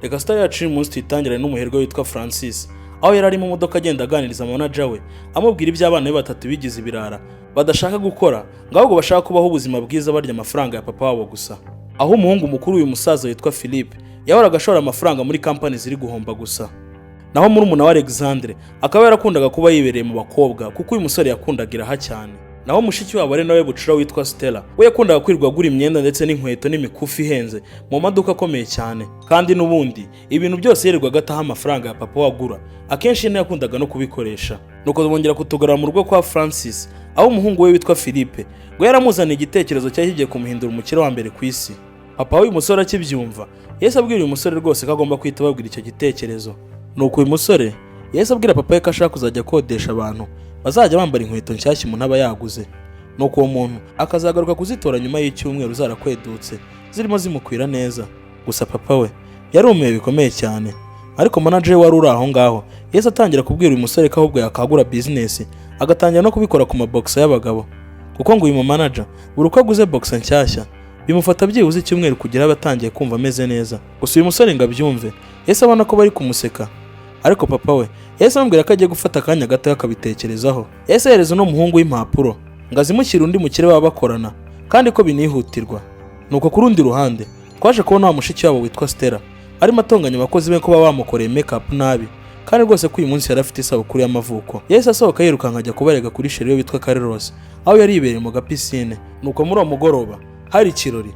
Reka story yacu uyu munsi tuyitangirane n'umuherwe witwa Francis, aho yari ari mu modoka agenda aganiriza manager we amubwira iby'abana be batatu bigize ibirara badashaka gukora, ahubwo bashaka kubaho ubuzima bwiza barya amafaranga ya papa wabo gusa. Aho umuhungu mukuru uyu musaza witwa Philippe yahoraga ashora amafaranga muri company ziri guhomba gusa. Naho murumuna wa Alexandre akaba yarakundaga kuba yibereye mu bakobwa kuko uyu musore yakundaga iraha cyane. Naho mushiki wabo ari nawe bucura witwa Stella, we yakundaga kwirwa gura imyenda ndetse n'inkweto n'imikufi ihenze mu maduka akomeye cyane. Kandi n'ubundi ibintu byose yirirwaga ataha amafaranga ya papa wagura, akenshi yene yakundaga no kubikoresha. Nuko bongera kutugarura mu rugo kwa Francis, aho umuhungu we witwa Philippe ngo yaramuzaniye igitekerezo cyari kigiye kumuhindura umukire wa mbere ku isi. Papa w'uyu musore akibyumva yese abwira uyu musore rwose ko agomba kwita babwira icyo gitekerezo. Nuko uyu musore yese abwira papa we ko ashaka kuzajya akodesha abantu bazajya bambara inkweto nshyashya umuntu aba yaguze. Nuko uwo muntu akazagaruka kuzitora nyuma y'icyumweru zarakwedutse zirimo zimukwira neza. Gusa papa we yarumiye bikomeye cyane, ariko manager wari uri aho ngaho yese atangira kubwira uyu musore ko ahubwo yakagura business agatangira no kubikora ku maboxa y'abagabo, kuko ngo uyu manager buri uko aguze boxa nshyashya bimufata byibuze icyumweru kugira abatangiye kumva ameze neza. Gusa uyu musore ngo abyumve yese abona ko bari kumuseka, ariko papa we yese amubwira ko agiye gufata akanya gato akabitekerezaho. Yese yereza no muhungu w'impapuro ngo azimukire undi mukire baba bakorana kandi ko binihutirwa. Nuko ku rundi ruhande twaje kubona wa mushiki wabo witwa Stella arimo atonganya abakozi be ko baba bamukoreye makeup nabi, kandi rwose ko uyu munsi yari afite isabukuru y'amavuko. Yese asohoka yirukanka ajya kubarega kuri sheri witwa Carlos, aho yari yibereye mu gapisine. Nuko muri uwo mugoroba hari ikirori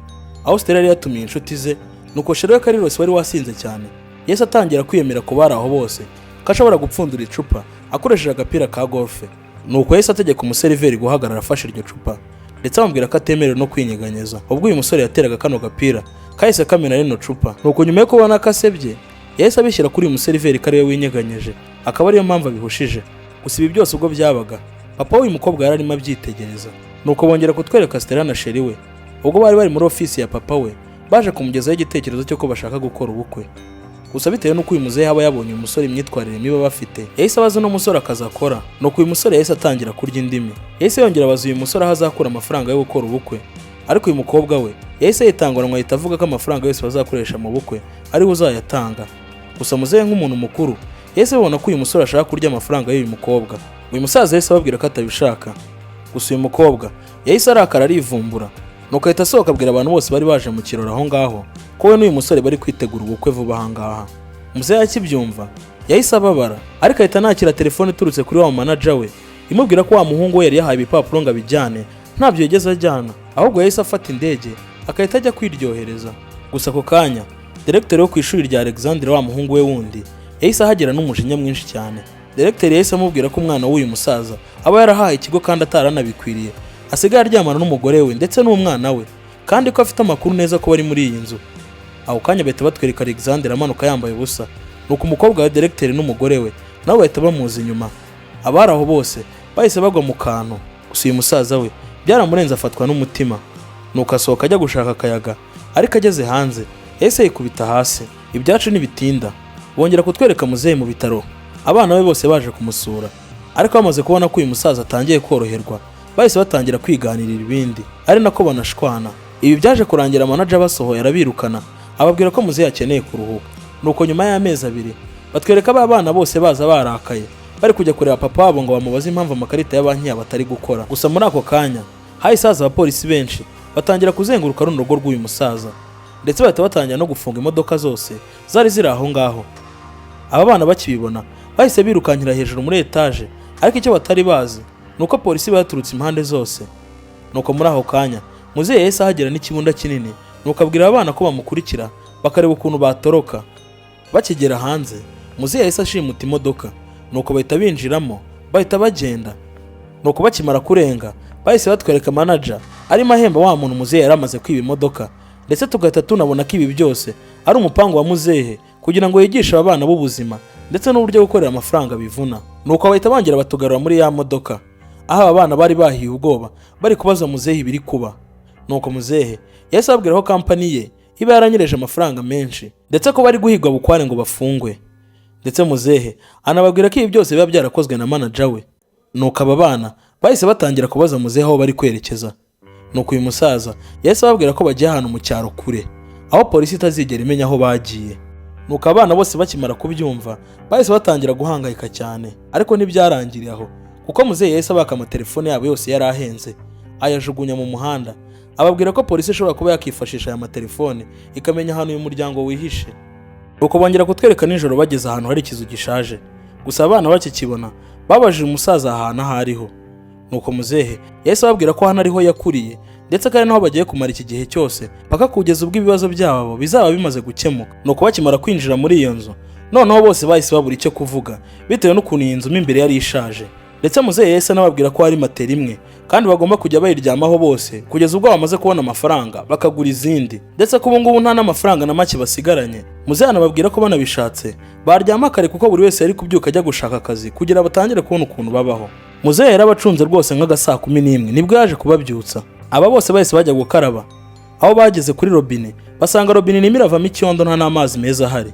aho Stella yari yatumiye inshuti ze. Nuko sheri wa Carlos wari wasinze cyane yese atangira kwiyemera ko bari aho bose ko ashobora gupfundura icupa akoresheje agapira ka golf. Nuko yese ategeka umuseriveri guhagarara afashe iryo cupa ndetse amubwira ko atemerewe no kwinyeganyeza. Ubwo uyu musore yateraga kano gapira kahise kamena rino cupa. Nuko nyuma yo kubona ko asebye yese abishyira kuri uyu museriveri ko ariwe winyeganyeje, akaba ariyo mpamvu abihushije. Gusa ibi byose ubwo byabaga papa w'uyu mukobwa yari arimo abyitegereza. Nuko bongera kutwereka Stella na sheri we ubwo bari muri ofisi ya papa we baje kumugezaho igitekerezo cyo ko bashaka gukora ubukwe. Gusa bitewe n'uko uyu muzehe aba yabonye uyu musore imyitwarire mibi bafite, yahise abaza no musore akazakora. Nuko uyu musore yahise atangira kurya indimi. Yahise yongera abaza uyu musore aho azakura amafaranga yo gukora ubukwe, ariko uyu mukobwa we yahise yitanguranwa ahita avuga ko amafaranga yose bazakoresha mu bukwe ariwe uzayatanga. Gusa muzehe nk'umuntu mukuru yahise abona ko uyu musore ashaka kurya amafaranga y'uyu mukobwa. Uyu musaza yahise ababwira ko atabishaka. Gusa uyu mukobwa yahise arakara arivumbura. Nuko ahita asohoka abwira abantu bose bari baje mu kirori aho ngaho ko we n'uyu musore bari kwitegura ubukwe vuba aha ngaha. Muzehe akibyumva yahise ababara, ariko ahita nakira telefone iturutse kuri wa manager we imubwira ko wa muhungu we yari yahaye ibipapuro ngo abijyane ntabyo yigeze ajyana, ahubwo yahise afata indege akahita ajya kwiryohereza. Gusa ako kanya directeur wo ku ishuri rya Alexandre wa muhungu we wundi yahise ahagera n'umujinya mwinshi cyane. Directeur yahise amubwira ko umwana w'uyu musaza aba yarahaye ikigo kandi ataranabikwiriye, asigaye aryamana n'umugore we ndetse n'umwana we, kandi ko afite amakuru neza ko bari muri iyi nzu. Aho kanya bahita batwereka Alexandre amanuka yambaye ubusa. Nuko umukobwa wa directeur n'umugore we nabo bahita bamuza inyuma. Abari aho bose bahise bagwa mu kantu. Gusa uyu musaza we byaramurenze afatwa n'umutima. Nuko asohoka ajya gushaka akayaga, ariko ageze hanze yahise yikubita hasi. Ibyacu ntibitinda bongera kutwereka muzehe mu bitaro, abana be bose baje kumusura. Ariko bamaze kubona ko uyu musaza atangiye koroherwa bahise batangira kwiganirira ibindi, ari nako banashwana. Ibi byaje kurangira manager basohoye arabirukana ababwira ko muzehe akeneye kuruhuka. Nuko nyuma y'amezi 2 batwereka abana bose baza barakaye bari kujya kureba papa wabo ngo bamubaze impamvu amakarita ya banki yabo atari gukora. Gusa muri ako kanya hahise haza abapolisi benshi batangira kuzenguruka runo rugo rw'uyu musaza, ndetse bahita batangira no gufunga imodoka zose zari ziri aho ngaho. Aba bana bakibibona bahise birukankira hejuru muri etage, ariko icyo batari bazi nuko polisi baturutse impande zose. Nuko muri ako kanya muzehe yahise ahagera n'ikibunda kinini, nuko abwira abana ko bamukurikira bakareba ukuntu batoroka. Bakigera hanze muzehe yahise ashimuta imodoka, nuko bahita binjiramo bahita bagenda. Nuko bakimara kurenga bahise batwereka manager arimo ahemba wa muntu muzehe yari amaze kwiba imodoka, ndetse tugahita tunabona ko ibi byose ari umupango wa muzehe kugira ngo yigishe abana b'ubuzima ndetse n'uburyo gukorera amafaranga bivuna. Nuko bahita bangira batugarura muri ya modoka, aho abana bari bahiye ubwoba bari kubaza muzehe ibiri kuba. Nuko muzehe yahise ababwira ko company ye iba yaranyereje amafaranga menshi ndetse ko bari guhigwa bukware ngo bafungwe. Ndetse muzehe anababwira ko ibi byose biba byarakozwe na manager we. Nuko aba bana bahise batangira kubaza muzehe aho bari kwerekeza. Nuko uyu musaza yahise ababwira ko bagiye ahantu mu cyaro kure, aho polisi itazigera imenya aho bagiye. nuko abana bose bakimara kubyumva bahise batangira guhangayika cyane, ariko ntibyarangiriye aho kuko muzehe yahise abaka amatelefone yabo yose yari ahenze ayajugunya mu muhanda, ababwira ko polisi ishobora kuba yakifashisha aya matelefone ikamenya ahantu uyu muryango wihishe. Nuko bongera kutwereka nijoro bageze ahantu hari ikizu gishaje, gusa abana bakikibona babajije umusaza ahantu aho ariho. Nuko muzehe yahise ababwira ko hano ariho yakuriye ndetse kandi naho bagiye kumara iki gihe cyose paka kugeza ubwo ibibazo byabo bizaba bimaze gukemuka. Nuko bakimara kwinjira muri iyo nzu noneho bose bahise babura icyo kuvuga bitewe n'ukuntu iyi nzu mo imbere yari ishaje, ndetse muzehe yahise anababwira ko hari matera imwe kandi bagomba kujya bayiryamaho bose kugeza ubwo bamaze kubona amafaranga bakagura izindi, ndetse ko ubu ngubu nta n'amafaranga na make basigaranye. Muzehe anababwira ko banabishatse baryama kare kuko buri wese yari kubyuka ajya gushaka akazi kugira batangire kubona ukuntu babaho. Muzehe yarabacunze rwose nk'agasaa 11 nibwo yaje kubabyutsa. Aba bose bahise bajya gukaraba, aho bageze kuri robine basanga robine irimo iravamo icyondo nta n'amazi meza ahari,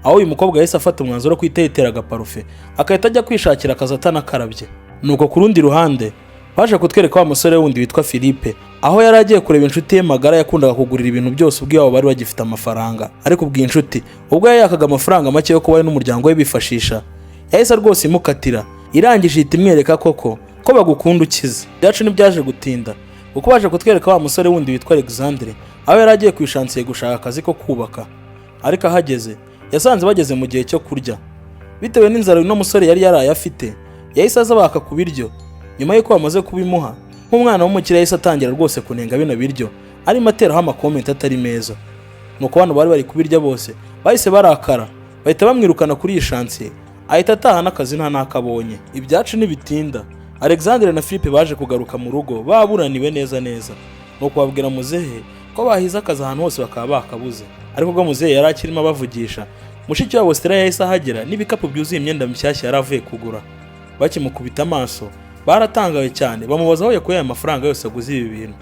aho uyu mukobwa yahise afata umwanzuro wo kwita yitera agaparufe akahita ajya kwishakira akazi atanakarabye. Nuko ku rundi ruhande baje kutwereka wa musore wundi witwa Philippe, aho yari agiye kureba inshuti ye magara yakundaga kugurira ibintu byose ubwo yabo bari bagifite amafaranga, ariko ubwo inshuti ubwo yakaga amafaranga make yo kuba n'umuryango we bifashisha yahise rwose imukatira, irangije ihita imwereka ko bagukunda ukize. Byacu ntibyaje gutinda kuko baje kutwereka wa musore wundi witwa Alexandre, aho yari agiye kwishansiye gushaka akazi ko kubaka, ariko ahageze yasanze bageze mu gihe cyo kurya. Bitewe n'inzara uno musore yari yaraye afite yahise aza baka ku biryo, nyuma y'uko bamaze kubimuha nk'umwana w'umukire yahise atangira rwose kunenga bino biryo arimo ateraho amakomenti atari meza. Nuko abantu bari kubirya bose bahise barakara bahita bamwirukana kuri iyi shansiye, ahita ataha n'akazi nta nakabonye. Ibyacu ntibitinda Alexandre na Philippe baje kugaruka mu rugo baburaniwe neza. Nuko babwira muzehe ko bahize akazi ahantu hose bakaba bakabuze, ariko ubwo muzehe yari akirimo abavugisha mushiki wabo Stella yahise ahagera n'ibikapu byuzuye imyenda mishyashya yari avuye kugura. Bakimukubita amaso baratangaye cyane bamubaza aho yakuye aya mafaranga yose aguze ibi bintu.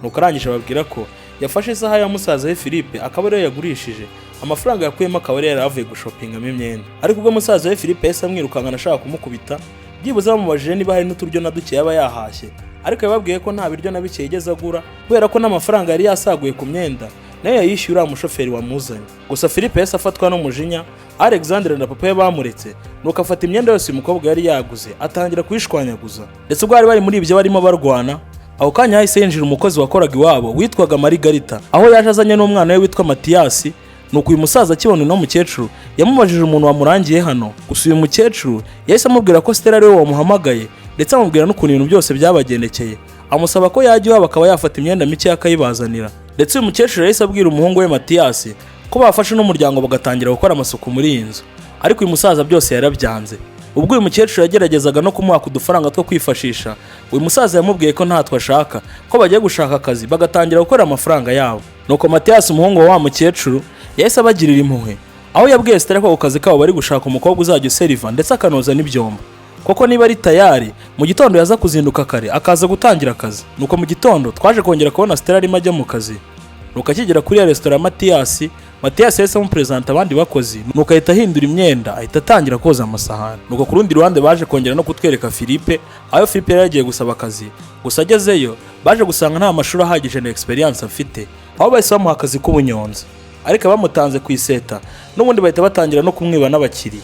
Nuko arangije ababwira ko yafashe isaha ya musaza we Philippe akaba ariyo yagurishije, amafaranga yakuyemo akaba yari avuye gushopingamo imyenda. Ariko ubwo musaza we Philippe yahise amwirukankana ashaka kumukubita, byibuze bamubajije niba hari n'uturyo na duke yaba yahashye, ariko yababwiye ko nta biryo na bike yigeze agura kubera ko n'amafaranga yari yasaguye ku myenda nayo yayishyura umushoferi wamuzanye. Gusa Philippe yahise afatwa n'umujinya, Alexandre na papa we bamuretse, nuko afata imyenda yose uyu mukobwa yari yaguze atangira kuyishwanyaguza. Ndetse ubwo bari muri ibyo barimo barwana, aho kanya hahise yinjira umukozi wakoraga iwabo witwaga Margarita, aho yaje azanye n'umwana we witwa Matiyasi. Nuko uyu musaza akibona uno mukecuru yamubajije umuntu wamurangiye hano, gusa uyu mukecuru yahise amubwira ko Stella ari we wamuhamagaye, ndetse amubwira n'ukuntu ibintu byose byabagendekeye, amusaba ko yajya iwabo akaba yafata imyenda mike akayibazanira. Ndetse uyu mukecuru yahise abwira umuhungu we Matiyasi ko bafashe n'umuryango bagatangira gukora amasuku muri iyi nzu, ariko uyu musaza byose yarabyanze. Ubwo uyu mukecuru yageragezaga no kumuha udufaranga two kwifashisha, uyu musaza yamubwiye ko ntatwe ashaka, ko bagiye gushaka akazi bagatangira gukora amafaranga yabo. Nuko Matiyasi umuhungu wa mukecuru yahise abagirira impuhwe, aho yabwiye Stella ko akazi kabo bari gushaka umukobwa uzajya useriva ndetse akanoza n'ibyombo, koko niba ari tayari mu gitondo yaza kuzinduka kare akaza gutangira akazi. Nuko mu gitondo twaje kongera kubona Stella arimo ajya mu kazi. Nuko akigera kuri ya restaurant Matiyasi yahise amupresenta abandi bakozi, nuko ahita ahindura imyenda ahita atangira koza amasahani. Nuko ku rundi ruhande baje kongera no kutwereka Philippe, aho Philippe yari yagiye gusaba akazi, gusa agezeyo baje gusanga nta mashuri ahagije na experience afite, aho bahise bamuha akazi k'ubunyonzi, ariko bamutanze ku iseta n'ubundi bahita batangira no kumwiba n'abakiriya.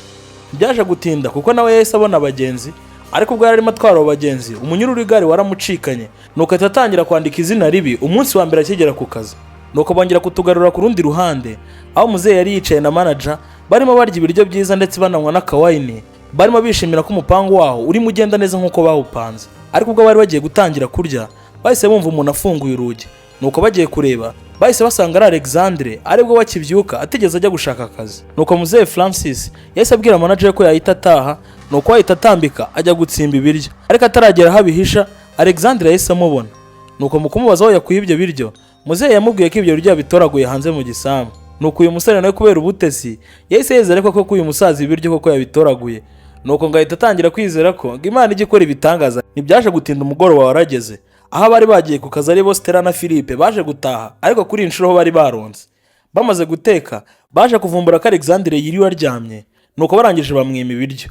Byaje gutinda kuko nawe yahise abona abagenzi, ariko ubwo yarimo atwara abo bagenzi umunyururu w'igare waramucikanye, nuko ahita atangira kwandika izina ribi umunsi wa mbere akigera ku kazi. Nuko bongera kutugarura ku rundi ruhande, aho muzehe yari yicaye na manager barimo barya ibiryo byiza ndetse bananywa n'akawayini, barimo bishimira ko umupangu waho urimo ugenda neza nk'uko bawupanze. Ariko ubwo bari bagiye gutangira kurya bahise bumva umuntu afunguye urugi, nuko bagiye kureba bahise basanga ari Alexandre aribwo bakibyuka atigeze ajya gushaka akazi. Nuko muzehe Francis yahise abwira manager ko yahita ataha, nuko yahita atambika ajya gutsimba ibiryo, ariko ataragera aho abihisha Alexandre yahise amubona. Nuko mu kumubaza aho yakuye ibyo biryo, muzehe yamubwiye ko ibyo biryo yabitoraguye hanze mu gisambu. Nuko uyu musore nawe kubera ubutesi yahise yizera ko uyu musaza ibiryo koko yabitoraguye, nuko ngahita atangira kwizera ko Imana ijya ikora ibitangaza. Ntibyaje gutinda umugoroba warageze, aho bari bagiye ku kazi ari bo Stella na Philippe baje gutaha, ariko kuri inshuro ho bari baronze. Bamaze guteka baje kuvumbura ko Alexandre yiriwe aryamye, nuko barangije bamwima ibiryo.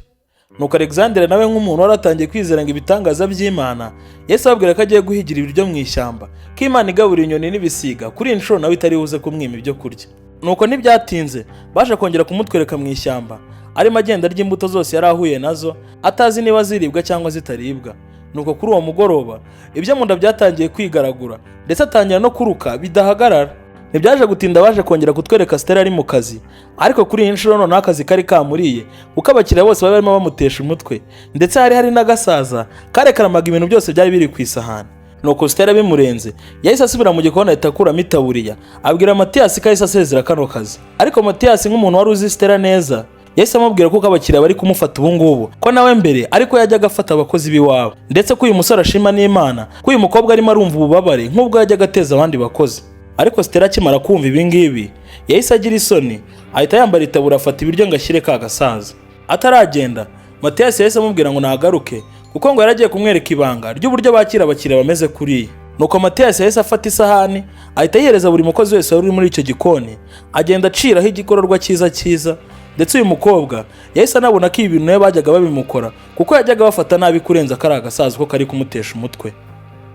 Nuko Alexandre nawe nk'umuntu waratangiye kwizera ngo ibitangaza by'Imana, yahise ababwira ko agiye guhigira ibiryo mu ishyamba, ko Imana igaburira inyoni n'ibisiga, kuri inshuro nawe itari buze kumwima ibyo kurya. nuko ntibyatinze baje kongera kumutwereka mu ishyamba arimo agenda arya imbuto zose yari ahuye nazo atazi niba ziribwa cyangwa zitaribwa. Nuko kuri uwo mugoroba ibyo mu nda byatangiye kwigaragura ndetse atangira no kuruka bidahagarara. Ntibyaje gutinda baje kongera kutwereka Stella ari mu kazi, ariko kuri iyi nshuro noneho akazi kari kamuriye kuko abakiriya bose bari barimo bamutesha umutwe ndetse hari n'agasaza karekaramaga ibintu byose byari biri ku isahani. Nuko Stella bimurenze yahise asubira mu gikoni ahita akuramo itaburiya abwira Matiyasi ko ahise asezera kano kazi. Ariko Matiyasi nk'umuntu wari uzi Stella neza yahise amubwira ko abakiriya bari kumufata ubu ngubu ko nawe mbere ariko yajyaga afata abakozi b'iwabo, ndetse ko uyu musore ashima n'Imana ko uyu mukobwa arimo arumva ububabare nk'ubwo yajyaga ateza abandi bakozi. Ariko Stella akimara kumva ibi ngibi yahise agira isoni ahita yambara itabura afata ibiryo ngo ashyire ka gasaza. Ataragenda Matiyasi yahise amubwira ngo nagaruke kuko ngo yaragiye kumwereka ibanga ry'uburyo bakira abakiriya bameze kuriya. Nuko Matiyasi yahise afata isahani ahita yihereza buri mukozi wese wari muri icyo gikoni agenda aciraho igikororwa cyiza, ndetse uyu mukobwa yahise anabona ko ibi bintu nawe bajyaga babimukora kuko yajyaga bafata nabi kurenza kari agasaza ko kari kumutesha umutwe.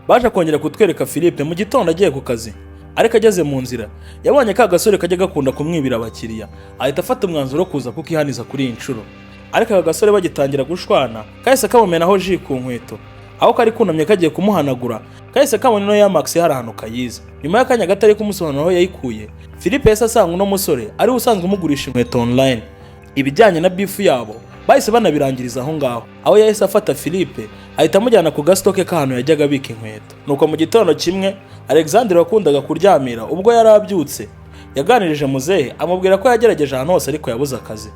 Baje kongera kutwereka Philippe mu gitondo agiye ku kazi, ariko ageze mu nzira yabonye ka gasore kajya gakunda kumwibira abakiriya ahita afata umwanzuro wo kuza kukihaniza kuri iyi nshuro. Ariko aka gasore bagitangira gushwana kahise kamumenaho ji ku nkweto, aho kari kunamye kagiye kumuhanagura kahise kabona ino ya Max hari ahantu kayiza. Nyuma y'akanya gato ari kumusobanura aho yayikuye, Philippe yahise asanga uno musore ari usanzwe umugurisha inkweto online. Ibijyanye na bifu yabo bahise banabirangiriza aho ngaho, aho yahise afata Philippe ahita amujyana ku gastoke k'ahantu yajyaga abika inkweto. Nuko mu gitondo kimwe Alexandre wakundaga kuryamira ubwo yari abyutse yaganirije muzehe amubwira ko yagerageje ahantu hose ariko yabuze akazi.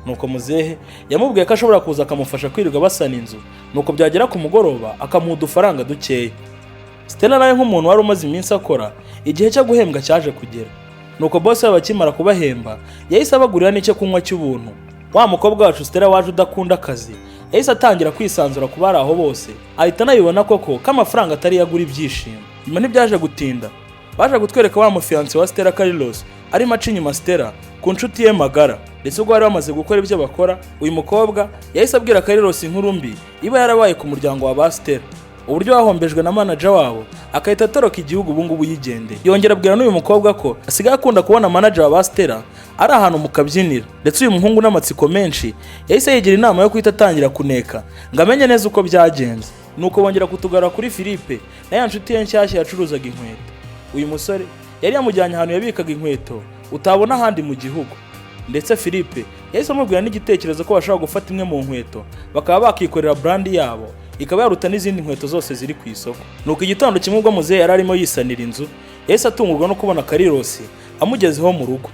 Nuko muzehe yamubwiye ko ashobora kuza akamufasha kwirirwa basana inzu, nuko byagera ku mugoroba akamuha udufaranga dukeya. Stella nawe nk'umuntu wari umaze iminsi akora, igihe cyo guhembwa cyaje kugera. Nuko boss we bakimara kubahemba yahise abagurira n'icyo kunywa cy'ubuntu. Wa mukobwa wacu Stella waje udakunda akazi yahise atangira kwisanzura ku bari aho bose ahita anabibona koko ko amafaranga atari yagura ibyishimo. Nyuma ntibyaje gutinda baje gutwereka wa mufiance wa Stella Carlos arimo aca inyuma Stella ku nshuti ye magara, ndetse ubwo bari bamaze gukora ibyo bakora uyu mukobwa yahise abwira Carlos inkuru mbi iba yarabaye ku muryango wa ba Stella, uburyo wahombejwe na manager wabo akahita atoroka igihugu ubu ngubu yigendeye. Yongera abwira n'uyu mukobwa ko asigaye akunda kubona manager wa ba Stella ari ahantu mu kabyiniro, ndetse uyu muhungu n'amatsiko menshi yahise yigira inama yo kwita atangira kuneka ngo amenye neza uko byagenze. Nuko bongera kutugara kuri Philippe na ya nshuti ye nshyashya yacuruzaga inkweto. Uyu musore yari yamujyanye ahantu yabikaga inkweto utabona ahandi mu gihugu, ndetse Philippe yahise amubwira n'igitekerezo ko bashobora gufata imwe mu nkweto bakaba bakikorera brand yabo ikaba yaruta n'izindi nkweto zose ziri ku isoko. Nuko igitondo kimwe ubwo muzehe yari arimo yisanira inzu yahise atungurwa no kubona Carlos amugezeho mu rugo.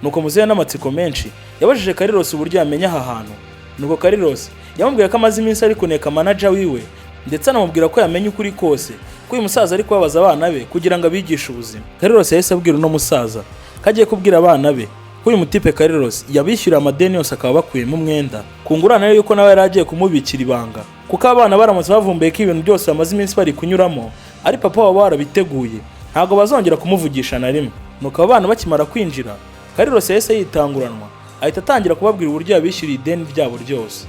Nuko muzehe n'amatsiko menshi yabajije Carlos uburyo yamenya aha hantu. Nuko Carlos yamubwiye ko amaze iminsi ari kuneka manager wiwe, ndetse anamubwira ko yamenye ukuri kose ko uyu musaza ari kubabaza abana be kugira ngo abigishe ubuzima. Carlos yahise abwira uno musaza kagiye kubwira abana be ko uyu mutipe Carlos yabishyura amadeni yose akaba bakuyemo umwenda kungurana yuko nawe yari agiye kumubikira ibanga, kuko abana baramutse bavumbuye ko ibintu byose bamaze iminsi bari kunyuramo ari papa wabo warabiteguye ntabwo bazongera kumuvugisha na rimwe. Nuko abana bakimara kwinjira Carlos yahise yitanguranwa ahita atangira kubabwira uburyo yabishyuriye ideni ryabo ryose.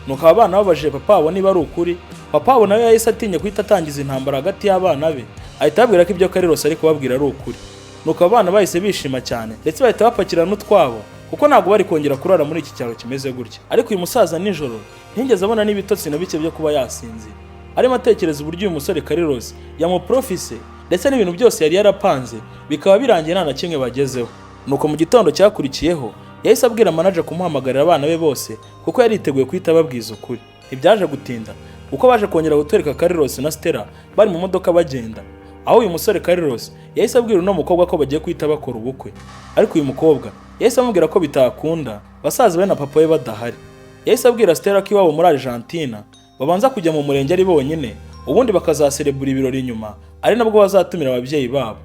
Nuko abana babajije papa wabo niba ari ukuri, papa wabo nawe yahise atinya guhita atangiza intambara hagati y'abana be ahita ababwira ko ibyo Carlos ari kubabwira ari ukuri. Nuko abana bahise bishima cyane ndetse bahita bapakira n'utwabo kuko ntabwo bari kongera kurara muri iki cyaro kimeze gutya. Ariko uyu musaza nijoro ntiyigeze abona n'ibitotsi na bike byo kuba yasinzira, arimo atekereza uburyo uyu musore Carlos yamuprofise ndetse n'ibintu byose yari yarapanze bikaba birangiye nta na kimwe bagezeho. Nuko mu gitondo cyakurikiyeho yahise abwira manager kumuhamagarira abana be bose kuko yari yiteguye kwita babwiza ukuri. Ntibyaje gutinda kuko baje kongera gutwereka Carlos na Stella bari mu modoka bagenda, aho uyu musore Carlos yahise abwira uno mukobwa ko bagiye kwita bakora ubukwe. Ariko uyu mukobwa yahise amubwira ko bitakunda basaza be na papa we badahari. Yahise abwira Stella ko iwabo muri Argentina babanza kujya mu murenge ari bonyine ubundi bakazaserebura ibirori nyuma ari nabwo bazatumira ababyeyi babo.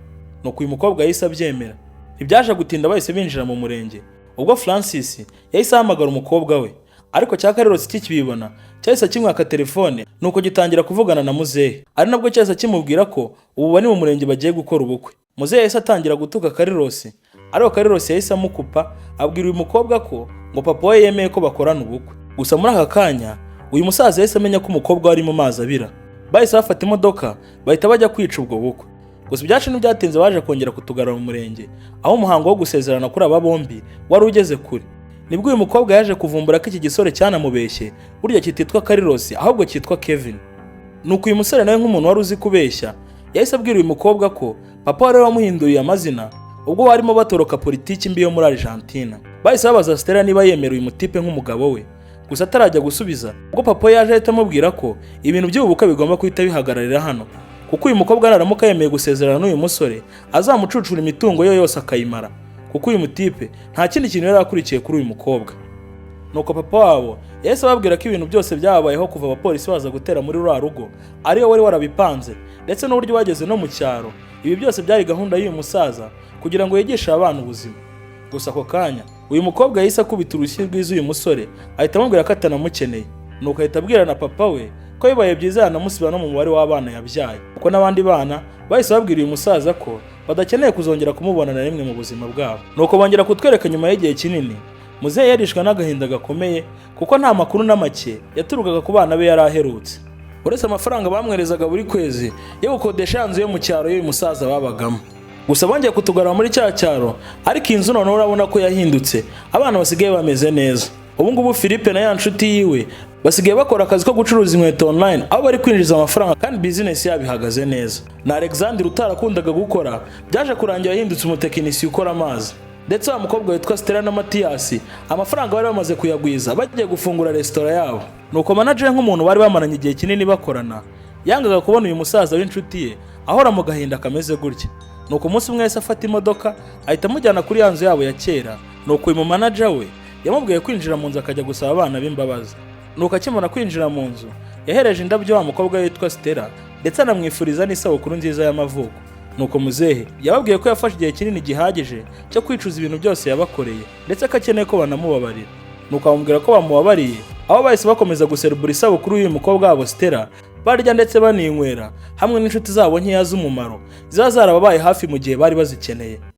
Nuko uyu mukobwa yahise abyemera. Ntibyaje gutinda bahise binjira mu murenge ubwo Francis yahise ahamagara umukobwa we, ariko cya Carlos kikibibona cyahise kimwaka telefone nuko gitangira kuvugana na muzehe, ari nabwo cyahise kimubwira ko ubu bari mu murenge bagiye gukora ubukwe. Muzehe yahise atangira gutuka Carlos, ariko Carlos yahise amukupa abwira uyu mukobwa ko ngo papa we yemeye ko bakorana ubukwe. Gusa muri aka kanya uyu musaza yahise amenya ko umukobwa ari mu mazi abira, bahise bafata imodoka bahita bajya kwica ubwo bukwe. Gusa ibyacu ntibyatinze baje kongera kutugarura mu murenge, aho umuhango wo gusezerana kuri aba bombi wari ugeze kure. Nibwo uyu mukobwa yaje kuvumbura ko iki gisore cyanamubeshye, burya kititwa Carlos ahubwo kitwa Kevin. Nuko uyu musore nawe nk'umuntu wari uzi kubeshya, yahise abwira uyu mukobwa ko papa wari wamuhinduriye amazina ubwo barimo batoroka politiki mbi yo muri Argentina. Bahise babaza Stella niba yemera uyu mutipe nk'umugabo we, gusa atarajya gusubiza ubwo papa yaje ahita amubwira ko ibintu by'ububuka bigomba kuhita bihagararira hano, kuko uyu mukobwa naramuka yemeye gusezerana n'uyu musore azamucucura imitungo yo yose akayimara, kuko uyu mutipe nta kindi kintu yari akurikiye kuri uyu mukobwa. Nuko papa wabo yahise ababwira ko ibintu byose byabayeho kuva abapolisi baza gutera muri rwa rugo ariyo wari warabipanze, ndetse n'uburyo bageze no mu cyaro. Ibi byose byari gahunda y'uyu musaza kugira ngo yigishe abana ubuzima. Gusa ako kanya uyu mukobwa yahise akubita urushyi rw'izu uyu musore, ahita amubwira ko atanamukeneye. Nuko ahita abwira na papa we ko bibaye byiza yanamusiba no mu mubare w'abana yabyaye, kuko n'abandi bana bahise babwira uyu musaza ko badakeneye kuzongera kumubona na rimwe mu buzima bwabo. Nuko bongera kutwereka nyuma y'igihe kinini muzehe yarishwe n'agahinda gakomeye, kuko nta makuru na make yaturukaga ku bana be yari aherutse, uretse amafaranga bamwerezaga buri kwezi yo gukodesha inzu yo mu cyaro y'uyu musaza babagamo. Gusa bongeye kutugarura muri cya cyaro, ariko iyi nzu noneho urabona ko yahindutse, abana basigaye bameze neza. Ubu ngubu Philippe na ya nshuti yiwe basigaye bakora akazi ko gucuruza inkweto online, aho bari kwinjiza amafaranga kandi business yabo ihagaze neza. Na Alexander utarakundaga gukora byaje kurangira yahindutse umutekinisiye ukora amazi. Ndetse wa mukobwa witwa Stella na Mathias amafaranga bari bamaze kuyagwiza bagiye gufungura restaurant yabo. Nuko manager nk'umuntu bari bamaranye igihe kinini bakorana yangaga kubona uyu musaza w'inshuti ye ahora mu gahinda kameze gutya. Nuko umunsi umwe yahise afata imodoka ahita amujyana kuri ya nzu yabo ya kera. Nuko uyu manager we yamubwiye kwinjira mu nzu akajya gusaba abana b'imbabazi. Nuko akimara kwinjira mu nzu yahereje indabyo wa mukobwa witwa Stella, ndetse anamwifuriza n'isabukuru nziza y'amavuko. Nuko muzehe yababwiye ko yafashe igihe kinini gihagije cyo kwicuza ibintu byose yabakoreye, ndetse ko akeneye ko banamubabarira. Nuko amubwira ko bamubabariye, aho bahise bakomeza guserebura isabukuru y'uyu mukobwa wabo Stella, barya ndetse baninywera hamwe n'inshuti zabo nkeya z'umumaro ziba zarababaye hafi mu gihe bari bazikeneye.